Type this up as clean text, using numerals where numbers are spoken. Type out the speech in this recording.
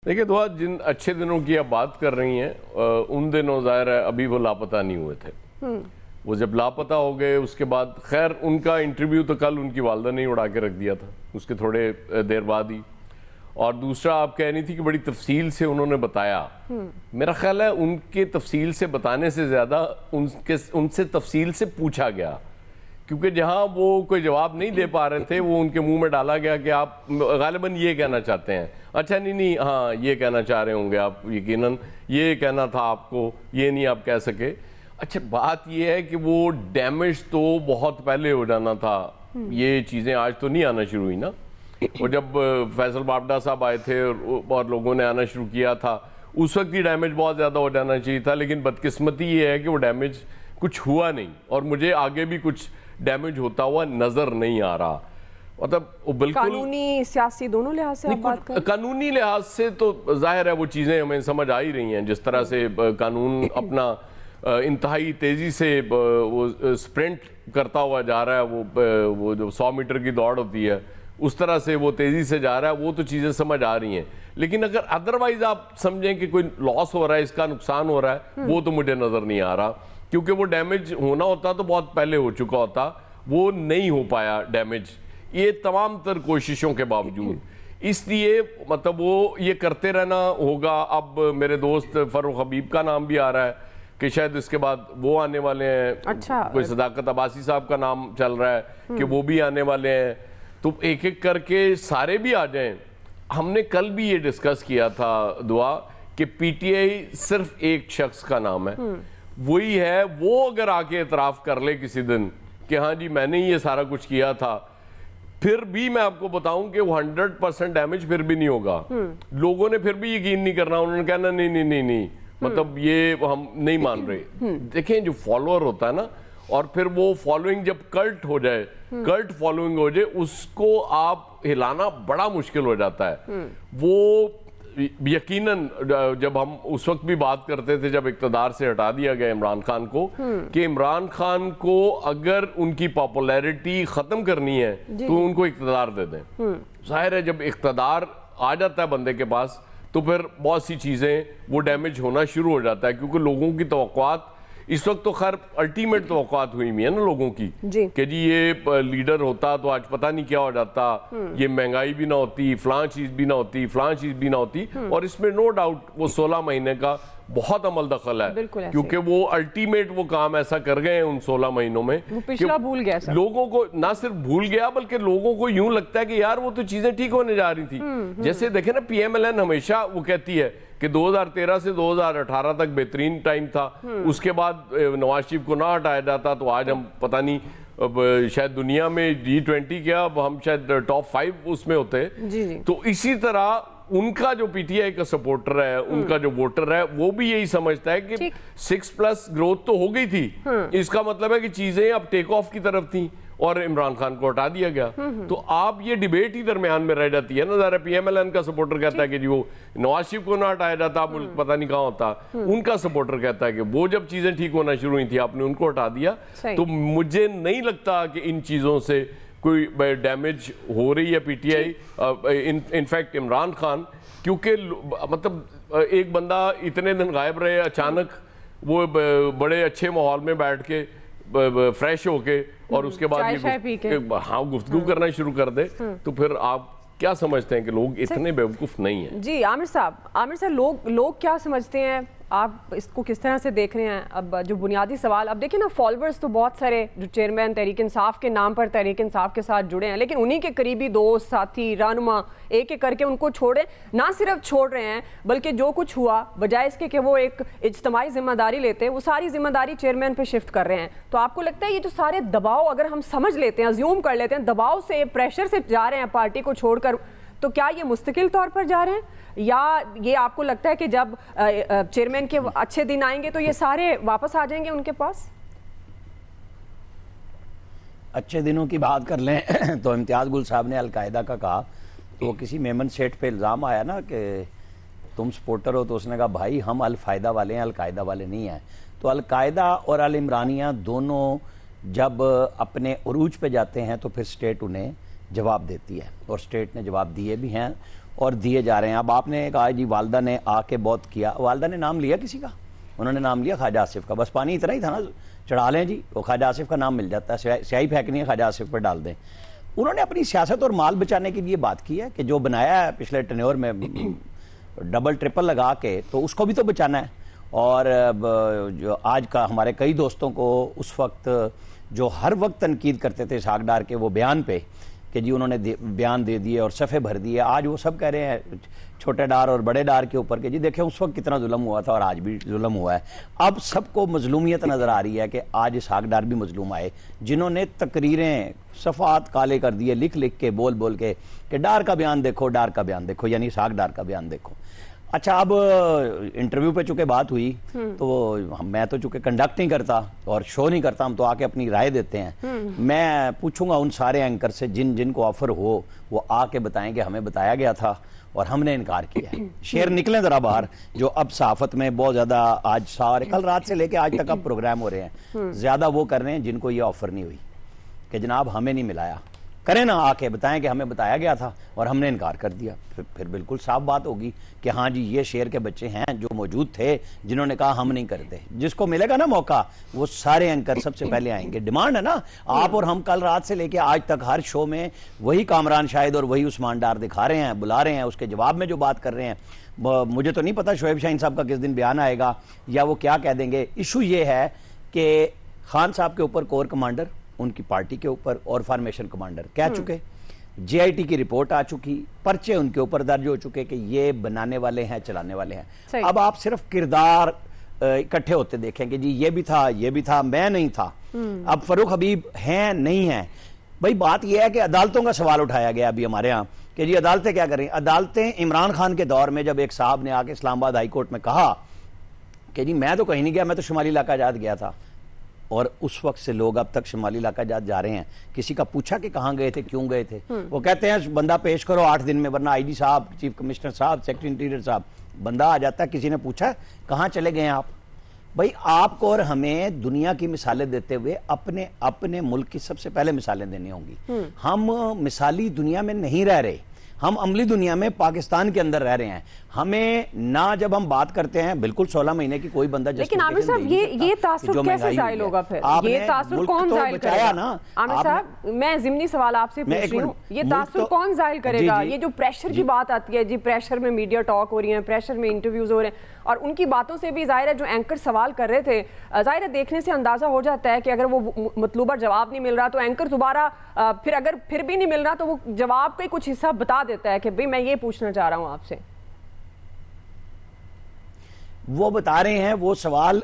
دیکھیں دعا، جن اچھے دنوں کی آپ بات کر رہی ہیں ان دنوں ظاہر ہے ابھی وہ لاپتہ نہیں ہوئے تھے. وہ جب لاپتہ ہو گئے اس کے بعد خیر ان کا انٹرویو تو کل ان کی والدہ نے اڑا کے رکھ دیا تھا اس کے تھوڑے دیر بعد ہی. اور دوسرا آپ کہہ رہی تھی کہ بڑی تفصیل سے انہوں نے بتایا. میرا خیال ہے ان کے تفصیل سے بتانے سے زیادہ ان سے تفصیل سے پوچھا گیا، کیونکہ جہاں وہ کوئی جواب نہیں دے پا رہے تھے وہ ان کے منہ میں ڈالا گیا کہ آپ غالباً یہ کہنا چاہتے ہیں. اچھا نہیں ہاں یہ کہنا چاہ رہے ہوں گے آپ، یقیناً یہ کہنا تھا آپ کو، یہ نہیں آپ کہہ سکے. اچھا بات یہ ہے کہ وہ ڈیمیج تو بہت پہلے ہو جانا تھا، یہ چیزیں آج تو نہیں آنا شروع ہوئی نا. اور جب فیصل بابڈا صاحب آئے تھے اور لوگوں نے آنا شروع کیا تھا اس وقت ہی ڈیمیج بہت زیادہ ہو جانا چاہیے تھا، لیکن بدقسمتی یہ ہے کہ وہ ڈیمیج کچھ ہوا نہیں، اور مجھے آگے بھی کچھ ڈیمیج ہوتا ہوا نظر نہیں آ رہا. مطلب بالکل قانونی سیاسی دونوں لحاظ سے آپ بات کریں. قانونی لحاظ سے تو ظاہر ہے وہ چیزیں ہمیں سمجھ آ ہی رہی ہیں، جس طرح سے قانون اپنا انتہائی تیزی سے وہ سپرنٹ کرتا ہوا جا رہا ہے، وہ جو 100 میٹر کی دوڑ ہوتی ہے اس طرح سے وہ تیزی سے جا رہا ہے، وہ تو چیزیں سمجھ آ رہی ہیں. لیکن اگر ادروائز آپ سمجھیں کہ کوئی لاس ہو رہا ہے، اس کا نقصان ہو رہا ہے، وہ تو مجھے نظر نہیں آ رہا، کیونکہ وہ ڈیمیج ہونا ہوتا تو بہت پہلے ہو چکا ہوتا، وہ نہیں ہو پایا ڈیمیج یہ تمام تر کوششوں کے باوجود. اس لیے مطلب وہ یہ کرتے رہنا ہوگا. اب میرے دوست فاروق حبیب کا نام بھی آ رہا ہے کہ شاید اس کے بعد وہ آنے والے ہیں. کوئی صداقت عباسی صاحب کا نام چل رہا ہے کہ وہ بھی آنے والے ہیں. تو ایک ایک کر کے سارے بھی آ جائیں. ہم نے کل بھی یہ ڈسکس کیا تھا دعا کہ پی ٹی آئی صرف ایک شخص کا نام ہے، وہی ہے. وہ اگر آ کے اعتراف کر لے کسی دن کہ ہاں جی میں نے یہ سارا کچھ کیا تھا، پھر بھی میں آپ کو بتاؤں کہ وہ 100% ڈیمیج پھر بھی نہیں ہوگا. لوگوں نے پھر بھی یقین نہیں کرنا، انہوں نے کہنا نہیں مطلب یہ ہم نہیں مان رہے. دیکھیں جو فالوور ہوتا ہے نا، اور پھر وہ فالوئنگ جب کلٹ ہو جائے، کلٹ فالوئنگ ہو جائے، اس کو آپ ہلانا بڑا مشکل ہو جاتا ہے. وہ یقیناً جب ہم اس وقت بھی بات کرتے تھے جب اقتدار سے ہٹا دیا گیا عمران خان کو، کہ عمران خان کو اگر ان کی پاپولیرٹی ختم کرنی ہے تو ان کو اقتدار دے دیں. ظاہر ہے جب اقتدار آ جاتا ہے بندے کے پاس تو پھر بہت سی چیزیں وہ ڈیمیج ہونا شروع ہو جاتا ہے، کیونکہ لوگوں کی توقعات اس وقت تو خیر الٹیمیٹ توقعات ہوئی ہیں نا لوگوں کی کہ جی یہ لیڈر ہوتا تو آج پتہ نہیں کیا ہو جاتا، یہ مہنگائی بھی نہ ہوتی، فلاں چیز بھی نہ ہوتی، فلاں چیز بھی نہ ہوتی. اور اس میں نو ڈاؤٹ وہ 16 مہینے کا بہت عمل دخل ہے، کیونکہ وہ الٹیمیٹ وہ کام ایسا کر گئے ہیں ان 16 مہینوں میں پچھلا بھول گیا. لوگوں کو نہ صرف بھول گیا بلکہ لوگوں کو یوں لگتا ہے کہ یار وہ تو چیزیں ٹھیک ہونے جا رہی تھی. جیسے دیکھیں نا پی ایم ایل این ہمیشہ وہ کہتی ہے کہ 2013 سے 2018 تک بہترین ٹائم تھا، اس کے بعد نواز شریف کو نہ ہٹایا جاتا تو آج ہم پتہ نہیں شاید دنیا میں G20 کیا ہم شاید ٹاپ 5 اس میں ہوتے. تو اسی طرح ان کا جو پی ٹی آئی کا سپورٹر ہے، ان کا جو ووٹر ہے، وہ بھی یہی سمجھتا ہے کہ 6+ گروتھ تو ہو گئی تھی، اس کا مطلب ہے کہ چیزیں اب ٹیک آف کی طرف تھیں اور عمران خان کو ہٹا دیا گیا. تو آپ یہ ڈیبیٹ ہی درمیان میں رہ جاتی ہے نا. ذرا پی ایم ایل این کا سپورٹر کہتا ہے کہ جی وہ نواز شریف کو نہ ہٹایا جاتا ملک پتہ نہیں کہاں ہوتا، ان کا سپورٹر کہتا ہے کہ وہ جب چیزیں ٹھیک ہونا شروع ہوئی تھی آپ نے ان کو ہٹا دیا. تو مجھے نہیں لگتا کہ ان چیزوں سے کوئی ڈیمیج ہو رہی ہے P T I. In fact Imran Khan کیونکہ مطلب ایک بندہ اتنے دن غائب رہے، اچانک وہ بڑے اچھے ماحول میں بیٹھ کے فریش ہو کے اور اس کے بعد ہاں گفتگو کرنا شروع کر دے، تو پھر آپ کیا سمجھتے ہیں کہ لوگ اتنے بیوقوف نہیں ہیں؟ جی عامر صاحب لوگ کیا سمجھتے ہیں، آپ اس کو کس طرح سے دیکھ رہے ہیں؟ اب جو بنیادی سوال، اب دیکھیں نا فالوورز تو بہت سارے جو چیئرمین تحریک انصاف کے نام پر تحریک انصاف کے ساتھ جڑے ہیں، لیکن انہی کے قریبی دوست ساتھی رہنما ایک ایک کر کے ان کو چھوڑیں، نہ صرف چھوڑ رہے ہیں بلکہ جو کچھ ہوا بجائے اس کے کہ وہ ایک اجتماعی ذمہ داری لیتے وہ ساری ذمہ داری چیئرمین پہ شفٹ کر رہے ہیں. تو آپ کو لگتا ہے یہ جو سارے دباؤ اگر ہم سمجھ لیتے ہیں، ازیوم کر لیتے ہیں دباؤ سے پریشر سے جا رہے ہیں پارٹی کو چھوڑ کر، تو کیا یہ مستقل طور پر جا رہے ہیں یا یہ آپ کو لگتا ہے کہ جب چیئرمین کے اچھے دن آئیں گے تو یہ سارے واپس آ جائیں گے ان کے پاس؟ اچھے دنوں کی بات کر لیں تو امتیاز گل صاحب نے القاعدہ کا کہا تو کسی میمن سیٹ پہ الزام آیا نا کہ تم سپورٹر ہو، تو اس نے کہا بھائی ہم الفائدہ والے ہیں، القاعدہ والے نہیں ہیں. تو القاعدہ اور العمرانیہ دونوں جب اپنے عروج پہ جاتے ہیں تو پھر سٹیٹ انہیں جواب دیتی ہے، اور سٹیٹ نے جواب دیے بھی ہیں. اور دیے جا رہے ہیں. اب آپ نے کہا جی والدہ نے آ کے بہت کیا, والدہ نے نام لیا کسی کا؟ انہوں نے نام لیا خواجہ آصف کا, بس پانی اتنا ہی تھا نا, چڑھا لیں جی, وہ خواجہ آصف کا نام مل جاتا ہے, سیاہی پھینکنی ہے خواجہ آصف پر ڈال دیں. انہوں نے اپنی سیاست اور مال بچانے کے لیے بات کی ہے کہ جو بنایا ہے پچھلے ٹینیور میں ڈبل ٹرپل لگا کے, تو اس کو بھی تو بچانا ہے. اور جو آج کا ہمارے کئی دوستوں کو اس وقت جو ہر وقت تنقید کرتے تھے اسحاق ڈار کے وہ بیان پہ کہ جی انہوں نے بیان دے دیے اور صفحے بھر دیے, آج وہ سب کہہ رہے ہیں چھوٹے ڈار اور بڑے ڈار کے اوپر کہ جی دیکھیں اس وقت کتنا ظلم ہوا تھا اور آج بھی ظلم ہوا ہے. اب سب کو مظلومیت نظر آ رہی ہے کہ آج اسحاق ڈار بھی مظلوم آئے, جنہوں نے تقریریں صفحات کالے کر دیے لکھ لکھ کے بول بول کے کہ ڈار کا بیان دیکھو, ڈار کا بیان دیکھو, یعنی اسحاق ڈار کا بیان دیکھو. اچھا, اب انٹرویو پہ چونکہ بات ہوئی تو میں تو چونکہ کنڈکٹ نہیں کرتا اور شو نہیں کرتا, ہم تو آ کے اپنی رائے دیتے ہیں. میں پوچھوں گا ان سارے اینکر سے جن کو آفر ہو وہ آ کے بتائیں کہ ہمیں بتایا گیا تھا اور ہم نے انکار کیا ہے. شیر نکلیں ذرا باہر, جو اب صحافت میں بہت زیادہ آج سارے کل رات سے لے کے آج تک اب پروگرام ہو رہے ہیں, زیادہ وہ کر رہے ہیں جن کو یہ آفر نہیں ہوئی کہ جناب ہمیں نہیں ملایا. کریں نا, آ کے بتائیں کہ ہمیں بتایا گیا تھا اور ہم نے انکار کر دیا, پھر بالکل صاف بات ہوگی کہ ہاں جی یہ شیر کے بچے ہیں جو موجود تھے جنہوں نے کہا ہم نہیں کرتے. جس کو ملے گا نا موقع وہ سارے اینکر سب سے پہلے آئیں گے. ڈیمانڈ ہے نا, آپ اور ہم کل رات سے لے کے آج تک ہر شو میں وہی کامران شاہد اور وہی عثمان ڈار دکھا رہے ہیں, بلا رہے ہیں, اس کے جواب میں جو بات کر رہے ہیں. مجھے تو نہیں پتا شعیب شاہین صاحب کا کس دن بیان آئے گا یا وہ کیا کہہ دیں گے. ایشو یہ ہے کہ خان صاحب کے اوپر کور کمانڈر, ان کی پارٹی کے اوپر اور فارمیشن کمانڈر کہہ چکے, جے آئی ٹی کی رپورٹ آ چکی, پرچے ان کے اوپر درج ہو چکے کہ یہ بنانے والے ہیں, چلانے والے ہیں. اب آپ صرف کردار اکٹھے ہوتے دیکھیں کہ جی یہ بھی تھا, یہ بھی تھا, میں نہیں تھا. اب فاروق حبیب ہیں نہیں ہیں, بھائی بات یہ ہے کہ عدالتوں کا سوال اٹھایا گیا ابھی ہمارے ہاں کہ جی عدالتیں کیا کریں. عدالتیں عمران خان کے دور میں جب ایک صاحب نے آ کے اسلام آباد ہائی کورٹ میں کہا کہ جی میں تو کہیں نہیں گیا, میں تو شمالی علاقہ جات گیا تھا, اور اس وقت سے لوگ اب تک شمالی علاقہ جات جا رہے ہیں. کسی کا پوچھا کہ کہاں گئے تھے, کیوں گئے تھے, وہ کہتے ہیں بندہ پیش کرو 8 دن میں, ورنہ آئی جی صاحب, چیف کمشنر صاحب, سیکرٹری انٹیریئر صاحب, بندہ آ جاتا ہے. کسی نے پوچھا کہاں چلے گئے ہیں آپ؟ بھائی آپ کو اور ہمیں دنیا کی مثالیں دیتے ہوئے اپنے ملک کی سب سے پہلے مثالیں دینی ہوں گی. ہم مثالی دنیا میں نہیں رہ رہے, ہم عملی دنیا میں پاکستان کے اندر رہ رہے ہیں. ہمیں نہ جب ہم بات کرتے ہیں بالکل 16 مہینے کی کوئی بندہ, لیکن عامر صاحب یہ تاثر کیسے ظاہر ہوگا پھر, یہ تاثر کون ظاہر کرے گا؟ عامر صاحب میں ضمنی سوال آپ سے پوچھ رہی ہوں, یہ تاثر کون ظاہر کرے گا؟ یہ جو پریشر کی بات آتی ہے جی, پریشر میں میڈیا ٹاک ہو رہی ہیں, پریشر میں انٹرویوز ہو رہے ہیں, اور ان کی باتوں سے بھی ظاہر ہے جو اینکر سوال کر رہے تھے, ظاہر ہے دیکھنے سے اندازہ ہو جاتا ہے کہ اگر وہ مطلوبہ جواب نہیں مل رہا تو اینکر دوبارہ پھر بھی نہیں مل رہا تو وہ جواب کا ہی کچھ حصہ بتا دیتا ہے کہ بھئی میں یہ پوچھنا چاہ رہا ہوں آپ سے. وہ بتا رہے ہیں وہ سوال